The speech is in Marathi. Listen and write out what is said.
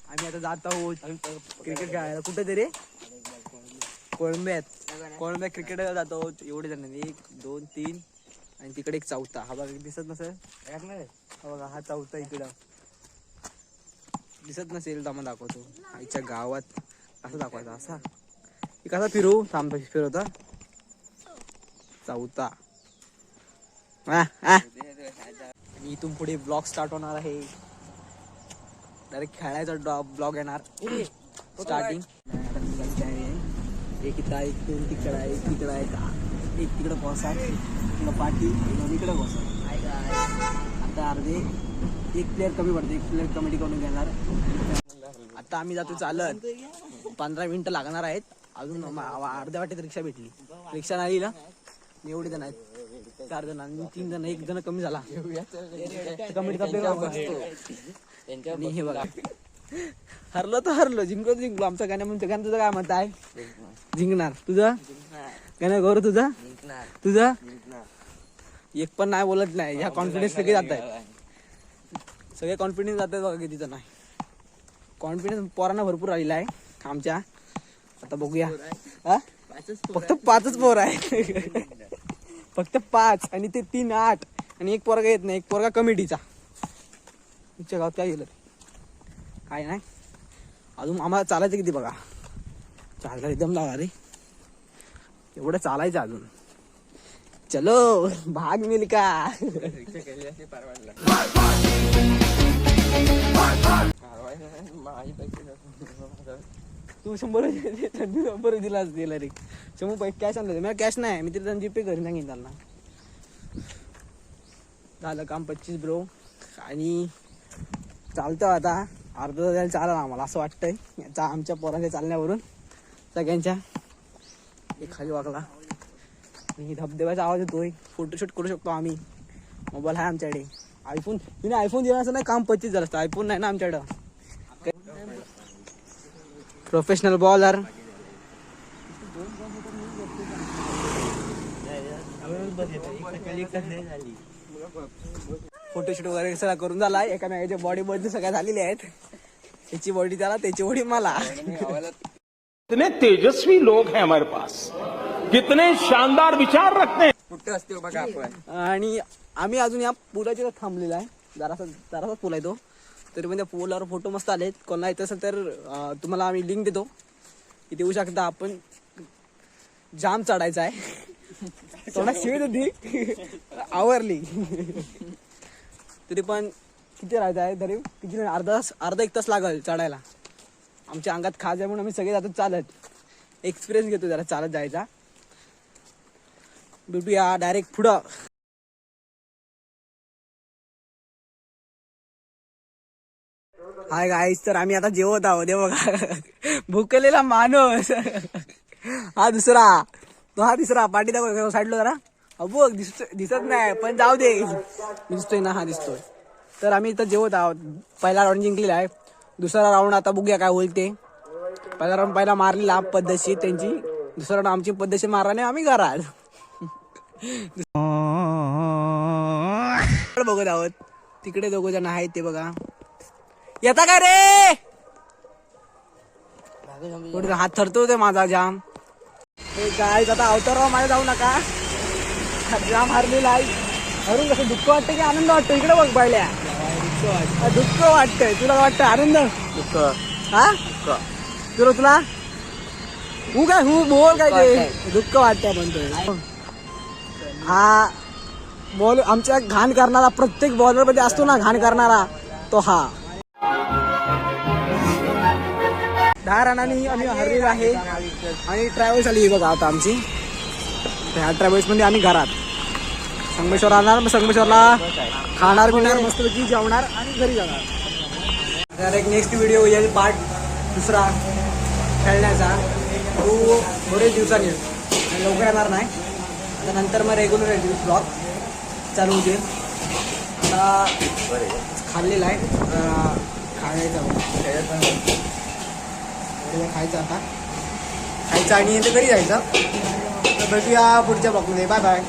आम्ही आता जात आहोत क्रिकेट खेळायला कुठेतरी कोळंब्यात क्रिकेट जात आहोत. एवढे जण 1 2 3 आणि तिकडे एक चौथा. हा बघा दिसत नसेल, हा बघा हा चौथा इकडं दिसत नसेल तर आम्हाला दाखवतो. आईच्या गावात असं दाखवायचा असा कसा फिरू थांब फिरवता चौथा. आणि इथून पुढे ब्लॉग स्टार्ट होणार आहे. डायरेक्ट खेळायचा ब्लॉग येणार स्टार्टिंग. एक इथं एक 2 तिकडं आहे, एक तिकडं आहे, एक तिकडं बसा तिकडं पाठी इकडं बसा. आता अर्धे एक प्लेअर कमी पडते, एक प्लेअर कमिटी करून घेणार. आता आम्ही जातो चालत. 15 मिनिटं लागणार आहेत. अजून अर्ध्या वाटेत रिक्षा भेटली. रिक्षा नाही ना, एवढे जण आहेत, 4 जण आणि 3 जण, 1 जण कमी झाला कमिटीचा प्लेअर. हे बघा हरलो तर हरलो, जिंकलो तर जिंकलो. आमचा गाण्या म्हणतो गाणं. तुझं काय मत आहे? जिंकणार. तुझं गाणं गौरव तुझं तुझं एक पण नाही बोलत नाही. ह्या कॉन्फिडन्स सगळे जात आहेत, सगळे कॉन्फिडन्स जात आहेत बघा. कितीचं नाही कॉन्फिडन्स पोरांना भरपूर राहिला आहे आमच्या. आता बघूया. फक्त 5च पोर आहे फक्त 5 आणि ते 3 8 आणि एक पोरगा येत नाही. एक पोरगा कमिटीचा. तुमच्या गावात काय गेलं काय नाही. अजून आम्हाला चालायचं किती बघा. चालायला एकदम लावा रे, एवढं चालायचं अजून. चलो भाग मिल्का. तू 100 दिला दिला रे. 100 पैसे कॅश आणलं. मला कॅश नाही, मी तिथे जीपे घरी सांगेन त्यांना. झालं काम 25 ब्रो. आणि चालतं आता अर्धा तास चालेल आम्हाला असं वाटतंय याचा आमच्या पोरांच्या चालण्यावरून सगळ्यांच्या. एक खाली वागला आणि धबधब्याचा आवाज येतोय. फोटोशूट करू शकतो आम्ही. मोबाईल आहे आमच्याकडे. आयफोन मी आयफोन दिला असं नाही, काम 25 झालं असतं. आयफोन नाही ना आमच्याकडं. Professional bowler. फोटोशूट वगैरे सगळं करून झाला. एकामेकाच्या बॉडी बॉडी सगळ्या झालेल्या आहेत. त्याची बॉडी त्याला, त्याची बॉडी मला. कितने तेजस्वी लोग हैं हमारे पास, कितने शानदार विचार रखते हैं. कुठे असते बघा आपण. आणि आम्ही अजून या पुलाच्या थांबलेला आहे. जरासा पूल आहे तो. तरी पण त्या पुलावर फोटो मस्त आलेत. कोणाला येत असेल तर तुम्हाला आम्ही लिंक देतो, इथे येऊ शकता. आपण जाम चढायचा आहे. थोडा शिळ होती आवरली. तरी पण किती राहायचं आहे तरी किती अर्धा 1 तास लागेल चढायला. आमच्या अंगात खाज आहे म्हणून आम्ही सगळे जातो चालत. एक्सपिरियन्स घेतो जरा चालत जायचा. भेटूया डायरेक्ट पुढं. हाय गाईस, तर आम्ही आता जेवत आहोत. हे बघा भुकलेला माणूस. हा दुसरा, तो हा तिसरा. पाठी दाखव साईडला जरा. अबो दिसत नाही पण जाऊ दे. दिसतोय ना, हा दिसतोय. तर आम्ही इथं जेवत आहोत. पहिला राऊंड जिंकलेला आहे. दुसरा राऊंड आता बघूया काय होईल ते. पहिला राऊंड पहिला मारलेला पद्धतशीर त्यांची. दुसरा राऊंड आमची पद्धतशीर मारल्याने आम्ही घरात बघत आहोत. तिकडे 2 जण आहेत ते बघा. येता का रे? हात थरतो ते माझा जाम. काय आता अवतारावर माझ्या जाऊ नका. जाम हरलेला आहे. हरून कसं दुःख वाटतं की आनंद वाटतो? इकडे बघ पहिल्या. दुःख वाटतंय. तुला वाटतं आनंद? दुःख. हा तुला हू काय हू बोल काय ते दुःख वाटतंय म्हणतोय. हा बॉल आमच्या घाण करणारा प्रत्येक बॉलर मध्ये असतो ना, घाण करणारा तो हा. 10 रनांनी आम्ही हरलेलो आहे. आणि ट्रॅव्हल्स आली बघा आता आमची. ह्या ट्रॅव्हल्स मध्ये आम्ही घरात संगमेश्वर आणणार. संगमेश्वरला खाणार पिणार मस्तपैकी जेवणार आणि घरी जाणार. तर एक नेक्स्ट व्हिडिओ येईल पार्ट 2 खेळण्याचा. तो बरेच दिवसांनी येईल, लवकर येणार नाही. आता नंतर मग रेग्युलर ब्लॉग चालू होते. आता खाल्लेला आहे खायचं आता खायचं आणि घरी जायचं. तर भेटूया पुढच्या ब्लॉगमध्ये. Bye bye.